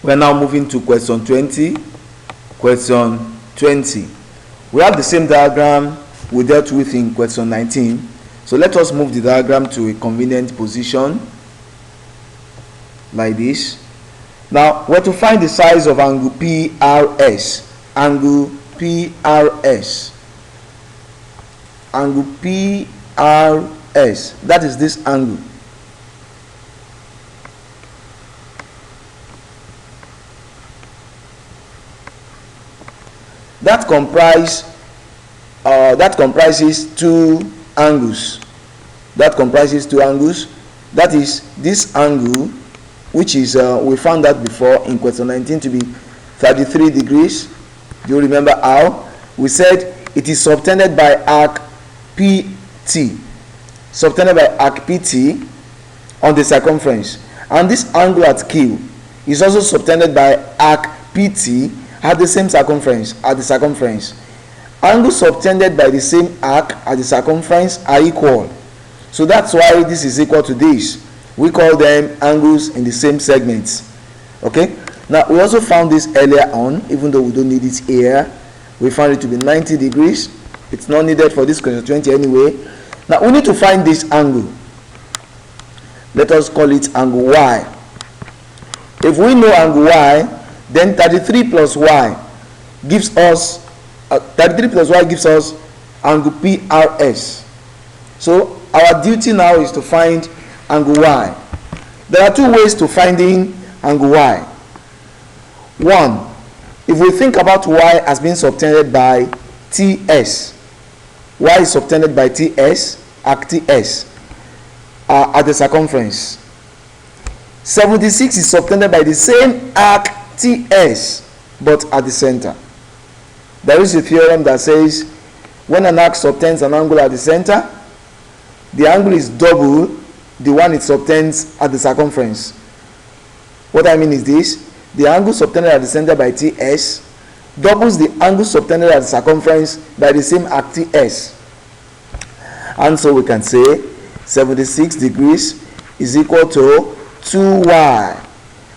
We are now moving to question 20. Question 20. We have the same diagram we dealt with in question 19. So let us move the diagram to a convenient position like this. Now we're to find the size of angle PRS. Angle PRS. Angle PRS. That is this angle. That comprises two angles. That is this angle, which is we found that before in question 19 to be 33 degrees. Do you remember how we said it is subtended by arc PT, on the circumference, and this angle at Q is also subtended by arc PT at the same circumference, Angles subtended by the same arc at the circumference are equal. So that's why this is equal to this. We call them angles in the same segments. Okay? Now we also found this earlier on, even though we don't need it here. We found it to be 90 degrees. It's not needed for this question 20 anyway. Now we need to find this angle. Let us call it angle Y. If we know angle Y, then 33 plus Y gives us angle PRS. So our duty now is to find angle Y. There are two ways to finding angle Y. One, if we think about Y as being subtended by TS, Y is subtended by TS, arc TS, at the circumference. 76 is subtended by the same arc TS, but at the center. There is a theorem that says when an arc subtends an angle at the center, the angle is double the one it subtends at the circumference. What I mean is this: the angle subtended at the center by TS doubles the angle subtended at the circumference by the same arc TS. And so we can say 76 degrees is equal to 2y.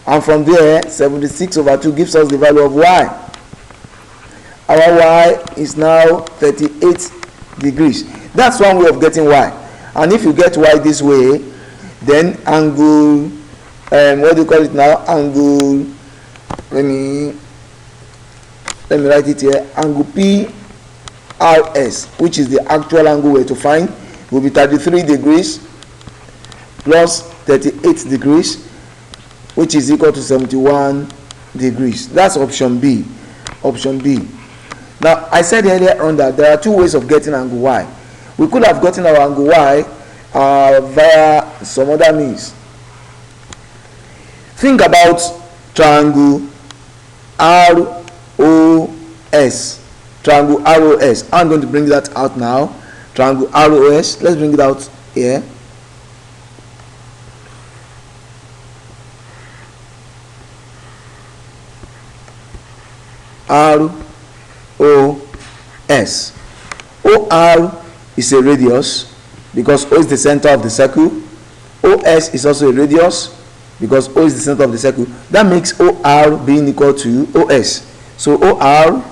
And from there, 76 over 2 gives us the value of y. Our y is now 38 degrees. That's one way of getting y. And if you get y this way, then angle, what do you call it now? Angle, let me write it here. Angle PRS, which is the actual angle we're to find, will be 33 degrees plus 38 degrees, which is equal to 71 degrees. That's option B. Option B. Now, I said earlier on that there are two ways of getting angle Y. We could have gotten our angle Y via some other means. Think about triangle ROS. Triangle ROS. I'm going to bring that out now. Triangle ROS. Let's bring it out here. ROS. OR is a radius because O is the center of the circle. OS is also a radius because O is the center of the circle. That makes OR being equal to OS. So OR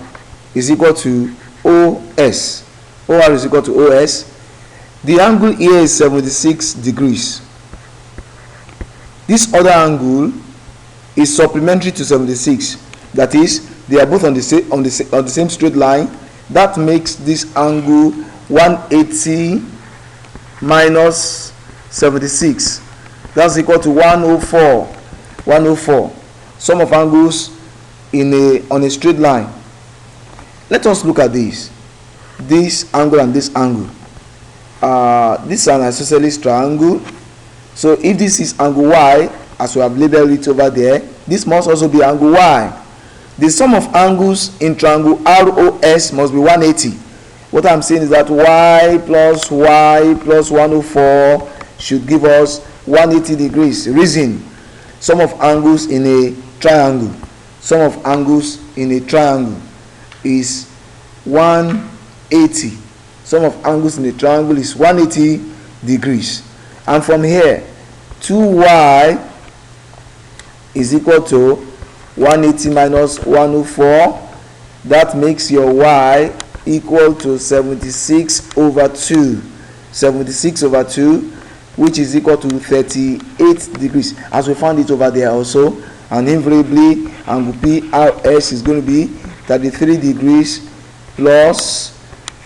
is equal to OS. OR is equal to OS. The angle here is 76 degrees. This other angle is supplementary to 76. That is, they are both on the same straight line. That makes this angle 180 minus 76. That's equal to 104. 104. Sum of angles on a straight line. Let us look at this. This angle and this angle. This is an isosceles triangle. So if this is angle Y, as we have labeled it over there, this must also be angle Y. The sum of angles in triangle ROS must be 180. What I'm saying is that Y plus 104 should give us 180 degrees. Reason: sum of angles in a triangle. Sum of angles in a triangle is 180. Sum of angles in a triangle is 180 degrees. And from here, 2y is equal to 180 minus 104, that makes your y equal to 76 over 2. 76 over 2, which is equal to 38 degrees, as we found it over there also. And invariably, angle PRS is going to be 33 degrees plus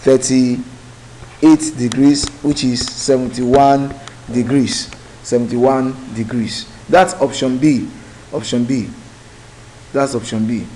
38 degrees, which is 71 degrees. 71 degrees. That's option B. Option B. That's option B.